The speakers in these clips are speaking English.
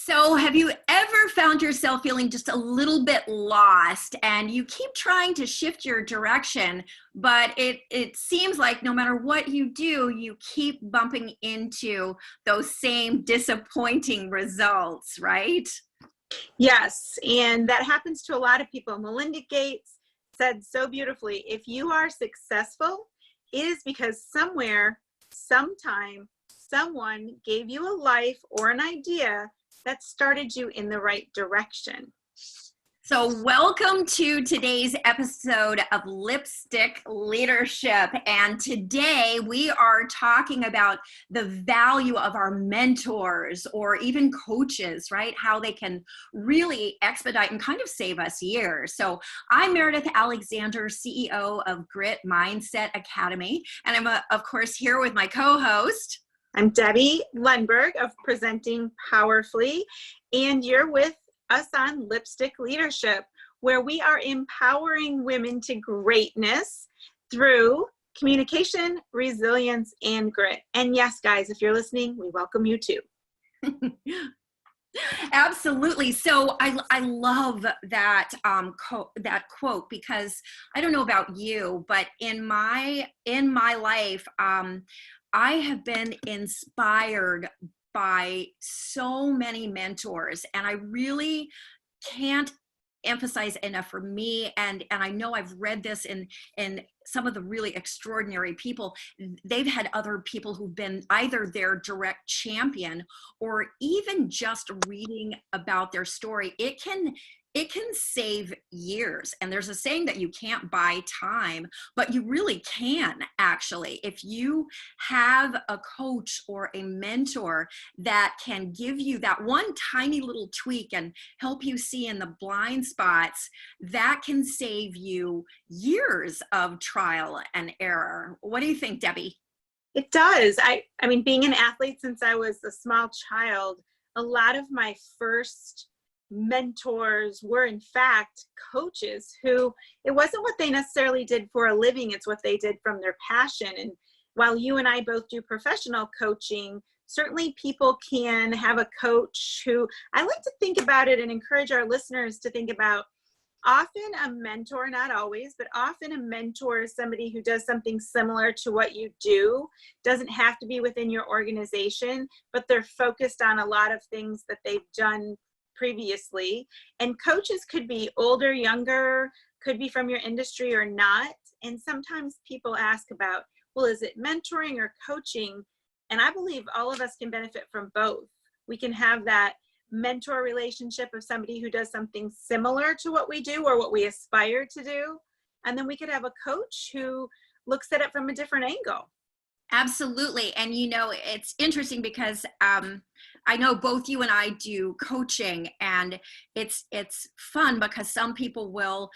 So, have you ever found yourself feeling just a little bit lost and you keep trying to shift your direction, but it seems like no matter what you do, you keep bumping into those same disappointing results, right? Yes, and that happens to a lot of people. Melinda Gates said so beautifully, if you are successful, it is because somewhere, sometime, someone gave you a life or an idea that started you in the right direction. So, welcome to today's episode of Lipstick Leadership. And today we are talking about the value of our mentors or even coaches, right? How they can really expedite and kind of save us years. So, I'm Meridith Alexander, CEO of Grit Mindset Academy. And I'm, of course, here with my co host. I'm Debbie Lundberg of Presenting Powerfully, and you're with us on Lipstick Leadership, where we are empowering women to greatness through communication, resilience, and grit. And yes, guys, if you're listening, we welcome you too. Absolutely. So I love that that quote, because I don't know about you, but in my life, I have been inspired by so many mentors, and I really can't emphasize enough for me, and I know I've read this in some of the really extraordinary people. They've had other people who've been either their direct champion or even just reading about their story. It can save years. And there's a saying that you can't buy time, but you really can, actually. If you have a coach or a mentor that can give you that one tiny little tweak and help you see in the blind spots, that can save you years of trial and error. What do you think, Debbie? It does. I mean, being an athlete since I was a small child, a lot of my first mentors were in fact coaches who, it wasn't what they necessarily did for a living, it's what they did from their passion. And while you and I both do professional coaching, certainly people can have a coach who, I like to think about it and encourage our listeners to think about, often a mentor, not always, but often a mentor is somebody who does something similar to what you do. Doesn't have to be within your organization, but they're focused on a lot of things that they've done previously. And coaches could be older, younger, could be from your industry or not. And sometimes people ask about, well, is it mentoring or coaching? And I believe all of us can benefit from both. We can have that mentor relationship of somebody who does something similar to what we do or what we aspire to do. And then we could have a coach who looks at it from a different angle. Absolutely. And it's interesting because I know both you and I do coaching, and it's fun because some people will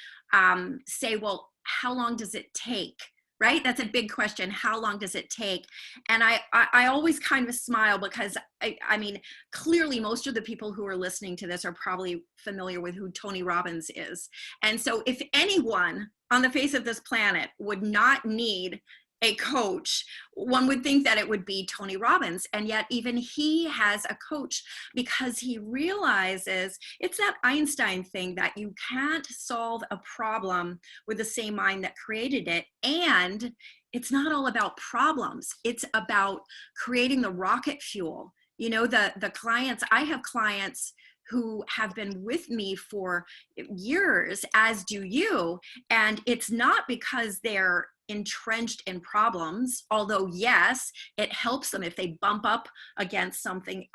say, well, how long does it take? Right? That's a big question. How long does it take? And I always kind of smile because I mean, clearly most of the people who are listening to this are probably familiar with who Tony Robbins is. And so if anyone on the face of this planet would not need a coach, one would think that it would be Tony Robbins. And yet even he has a coach because he realizes it's that Einstein thing that you can't solve a problem with the same mind that created it. And it's not all about problems. It's about creating the rocket fuel. The clients, I have clients who have been with me for years, as do you. And it's not because they're entrenched in problems, although yes, it helps them if they bump up against something.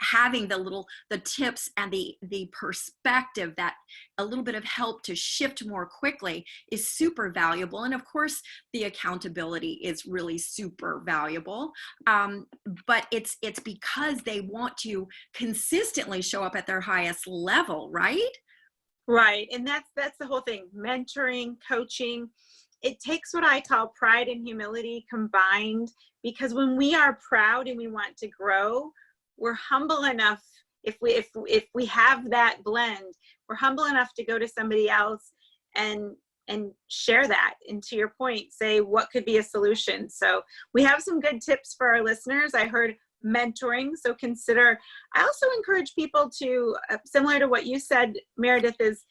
Having the tips and the perspective, that a little bit of help to shift more quickly is super valuable. And of course, the accountability is really super valuable. But it's because they want to consistently show up at their highest level, right? Right. And that's the whole thing. Mentoring, coaching. It takes what I call pride and humility combined, because when we are proud and we want to grow, we're humble enough. If we have that blend, we're humble enough to go to somebody else and share that. And to your point, say what could be a solution. So we have some good tips for our listeners. I heard mentoring. So consider, I also encourage people to, similar to what you said, Meridith, is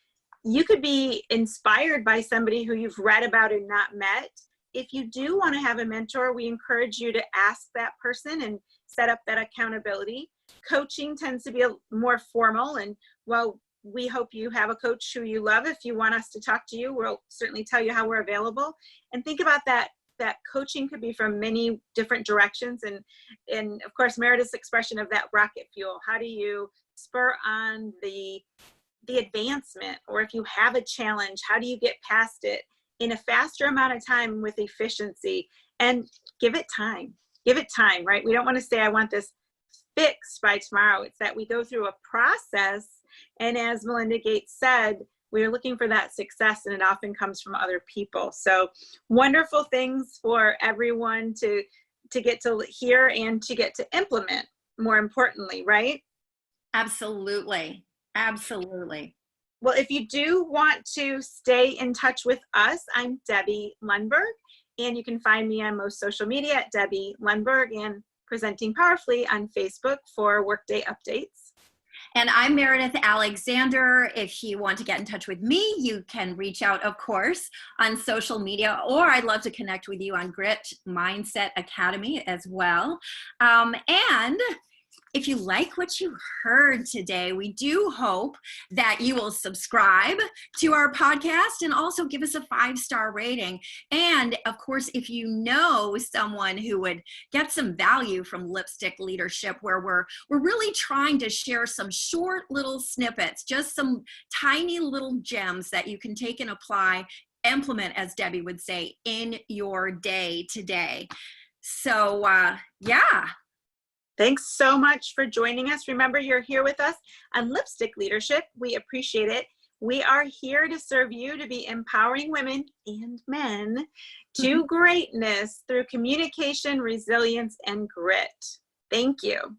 you could be inspired by somebody who you've read about and not met. If you do want to have a mentor, we encourage you to ask that person and set up that accountability. Coaching tends to be a more formal, and while we hope you have a coach who you love, if you want us to talk to you, we'll certainly tell you how we're available. And think about that coaching could be from many different directions. And of course, Meredith's expression of that rocket fuel. How do you spur on the advancement? Or if you have a challenge, how do you get past it in a faster amount of time with efficiency? And give it time. Give it time, right? We don't want to say, I want this fixed by tomorrow. It's that we go through a process. And as Melinda Gates said, we're looking for that success, and it often comes from other people. So wonderful things for everyone to get to hear and to get to implement, more importantly, right? Absolutely. Absolutely. Well, if you do want to stay in touch with us, I'm Debbie Lundberg, and you can find me on most social media at Debbie Lundberg and Presenting Powerfully on Facebook for workday updates. And I'm Meridith Alexander. If you want to get in touch with me, you can reach out, of course, on social media, or I'd love to connect with you on Grit Mindset Academy as well. And if you like what you heard today, we do hope that you will subscribe to our podcast and also give us a 5-star rating. And of course, if you know someone who would get some value from Lipstick Leadership, where we're really trying to share some short little snippets, just some tiny little gems that you can take and apply, implement, as Debbie would say, in your day today. So yeah. Thanks so much for joining us. Remember, you're here with us on Lipstick Leadership. We appreciate it. We are here to serve you to be empowering women and men to greatness through communication, resilience, and grit. Thank you.